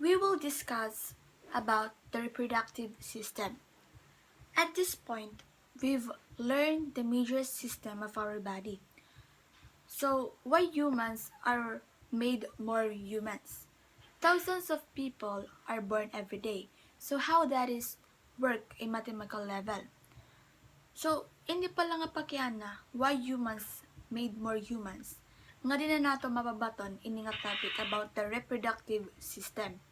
we will discuss about the reproductive system. At this point, we've learned the major system of our body. So, why humans are made more humans? Thousands of people are born every day. So, how that is work a mathematical level? So, hindi pa lang apakyan na why humans made more humans. Nga din na nato mababaton ini nga topic about the reproductive system.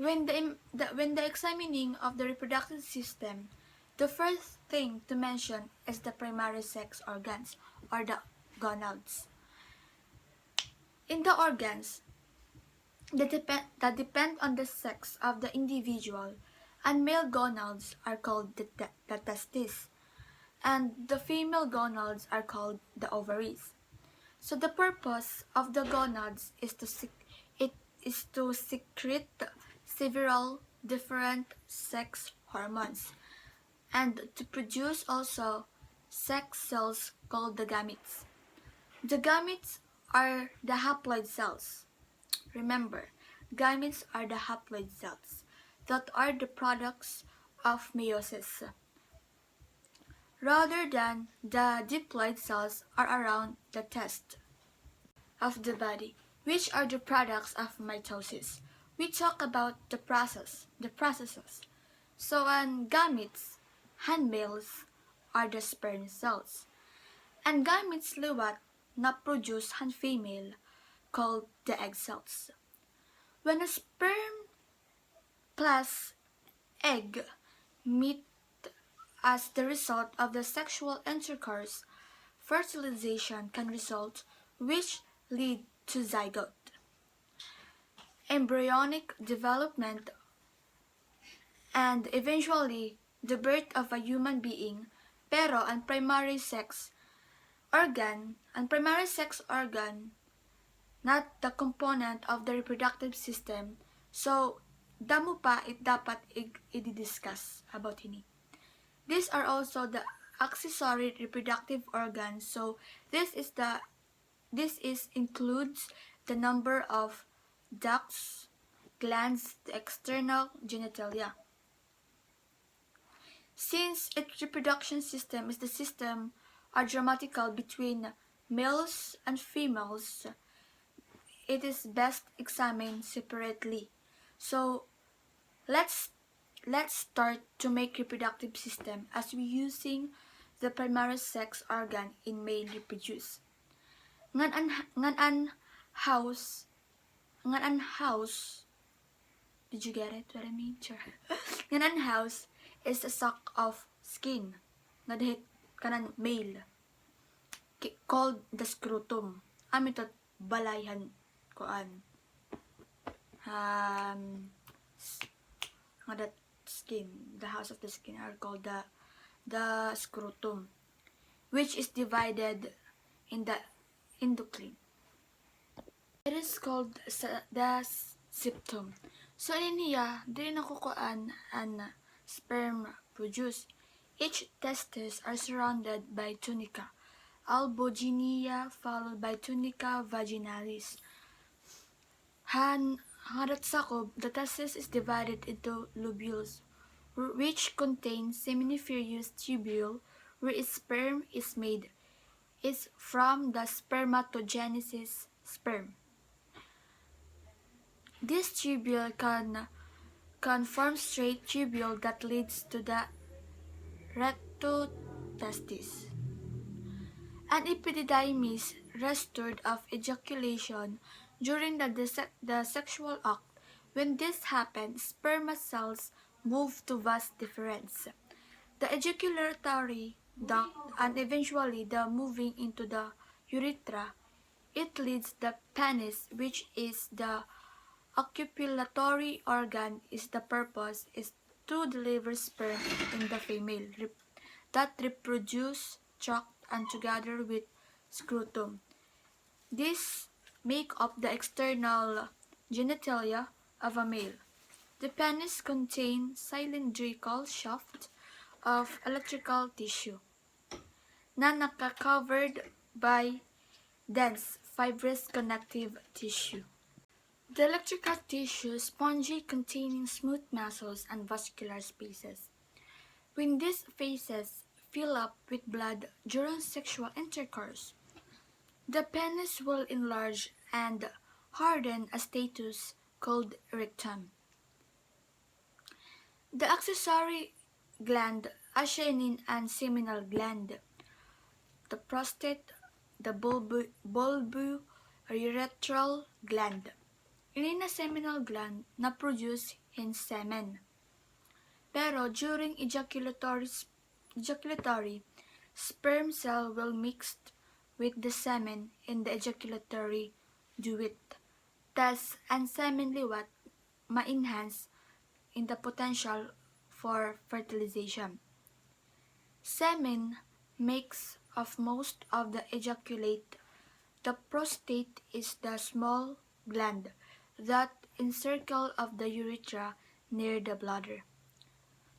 When the examining of the reproductive system, the first thing to mention is the primary sex organs or the gonads. In the organs that depend on the sex of the individual, and male gonads are called the testes, and the female gonads are called the ovaries. So the purpose of the gonads is to secrete several different sex hormones and to produce also sex cells called the gametes. The gametes are the haploid cells. Remember, gametes are the haploid cells that are the products of meiosis, rather than the diploid cells are around the test of the body, which are the products of mitosis. We talk about the processes. So, gametes, hand males, are the sperm cells. And gametes liwat na produce hand female called the egg cells. When a sperm plus egg meet as the result of the sexual intercourse, fertilization can result, which lead to zygote, embryonic development, and eventually the birth of a human being. Pero ang primary sex organ, not the component of the reproductive system. So, damo pa dapat i-discuss about ini. These are also the accessory reproductive organs. So, this includes the number of ducts, glands, the external genitalia. Since its reproduction system is the system are dramatical between males and females, it is best examined separately. So let's start to make reproductive system as we using the primary sex organ in male reproduce. Ngan an house, did you get it what I mean? Sure. Ngan an house is a sack of skin na dihit kanan male called the scrotum. Amin to balayhan koan. That skin, the house of the skin are called the scrotum, which is divided in the endocrine. It is called the septum. So in here, dili na kukuan an sperm produce. Each testes are surrounded by tunica albuginea, followed by tunica vaginalis. Hadat sakob, the testis is divided into lobules, which contain seminiferous tubule, where its sperm is made. It's from the spermatogenesis sperm. This tubule can form straight tubule that leads to the recto testis. An epididymis restored of ejaculation during the sexual act. When this happens, sperma cells move to vas deferens, the ejaculatory duct, and eventually the moving into the urethra. It leads the penis, which is the ocupulatory organ. The purpose is to deliver sperm in the female that reproduce tract and together with scrotum. This make up the external genitalia of a male. The penis contains cylindrical shaft of electrical tissue na naka-covered by dense fibrous connective tissue. The electrical tissue is spongy, containing smooth muscles and vascular spaces. When these spaces fill up with blood during sexual intercourse, the penis will enlarge and harden a status called rectum. The accessory gland, ascending and seminal gland, the prostate, the bulbourethral gland. Ini na seminal gland na produce in semen. Pero during ejaculatory, sperm cell will mix with the semen in the ejaculatory duct. Thus, ang semen liwat ma-enhance in the potential for fertilization. Semen makes of most of the ejaculate. The prostate is the small gland that encircle of the urethra near the bladder.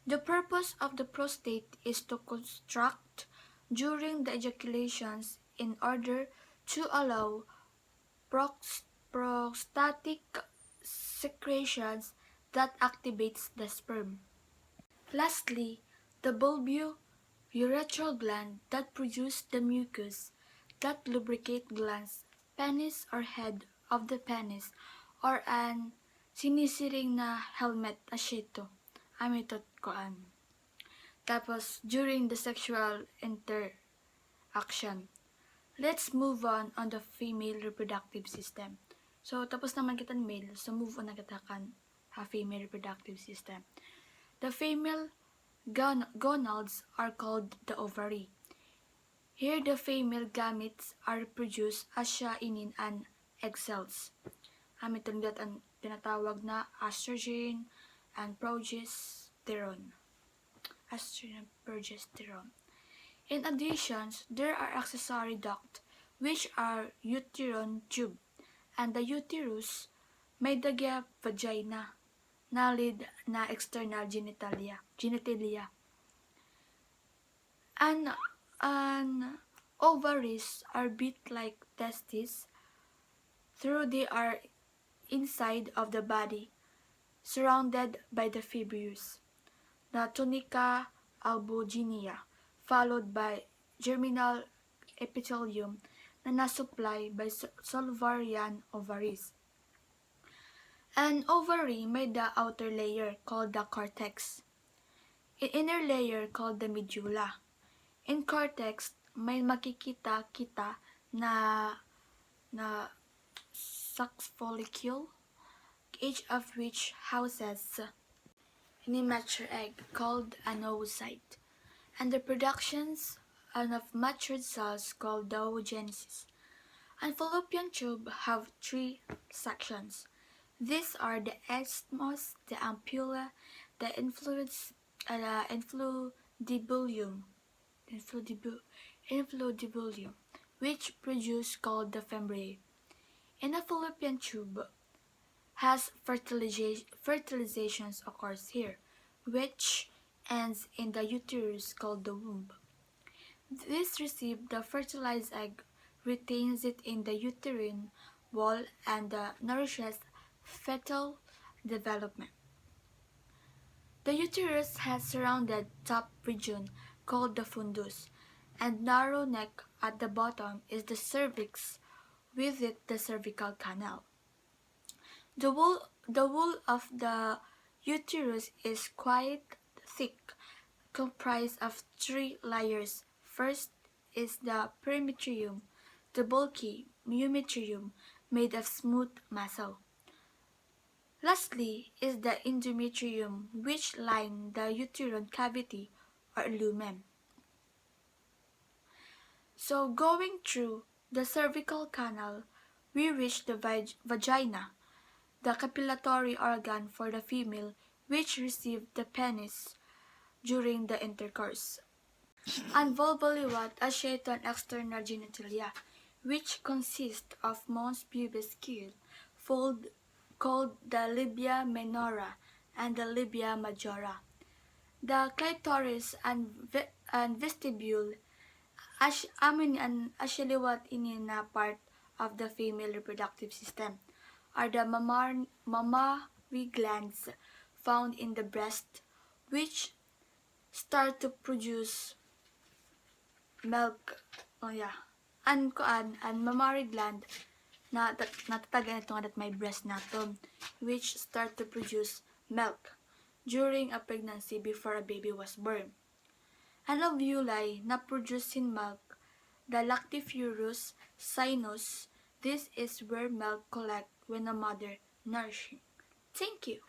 The purpose of the prostate is to contract during the ejaculations in order to allow prostatic secretions that activates the sperm. Lastly, the bulbourethral gland that produces the mucus that lubricate glands, penis or head of the penis, or an sinisiring na helmet asyeto. Amitot koan. Tapos, during the sexual interaction. Let's move on the female reproductive system. So, tapos naman kita male, so move on na kita kan female reproductive system. The female gonads are called the ovary. Here, the female gametes are produced as siya inin and egg cells. Amiton dat ang tinatawag na estrogen and progesterone. Estrogen and progesterone. In addition, there are accessory ducts which are uterine tube, and the uterus may dagya vagina, nalid na external genitalia. And ovaries are bit like testes, though they are inside of the body, surrounded by the fibrous, the tunica albuginea, followed by germinal epithelium na nasupply by salivarian ovaries. An ovary made the outer layer called the cortex, an inner layer called the medulla. In cortex, may makikita kita na sac follicle, each of which houses an immature egg called an oocyte, and the productions of matured cells called the oogenesis. And fallopian tube have three sections. These are the isthmus, the ampulla, the infundibulum, which produce called the fimbriae. In a fallopian tube has fertilizations occurs here, which ends in the uterus called the womb. This receives the fertilized egg, retains it in the uterine wall, and nourishes fetal development. The uterus has surrounded top region called the fundus, and narrow neck at the bottom is the cervix, with it the cervical canal. The wool of the uterus is quite thick, comprised of three layers. First is the perimetrium, the bulky myometrium made of smooth muscle. Lastly is the endometrium, which line the uterine cavity or lumen. So going through the cervical canal, we reach the vagina, the copulatory organ for the female, which received the penis during the intercourse. And vulvaliwat asciaton external genitalia, which consist of mons pubis scale, fold called the labia minora and the labia majora. The clitoris and vestibule amin an asyaliwat ini na part of the female reproductive system. are the mammary glands found in the breast, which start to produce milk. Oh yeah. And mammary gland na natatagan ito nga that may breast nato, which start to produce milk during a pregnancy before a baby was born. An ovuli na producing milk, the lactiferous sinus, this is where milk collect when a mother nourishing. Thank you.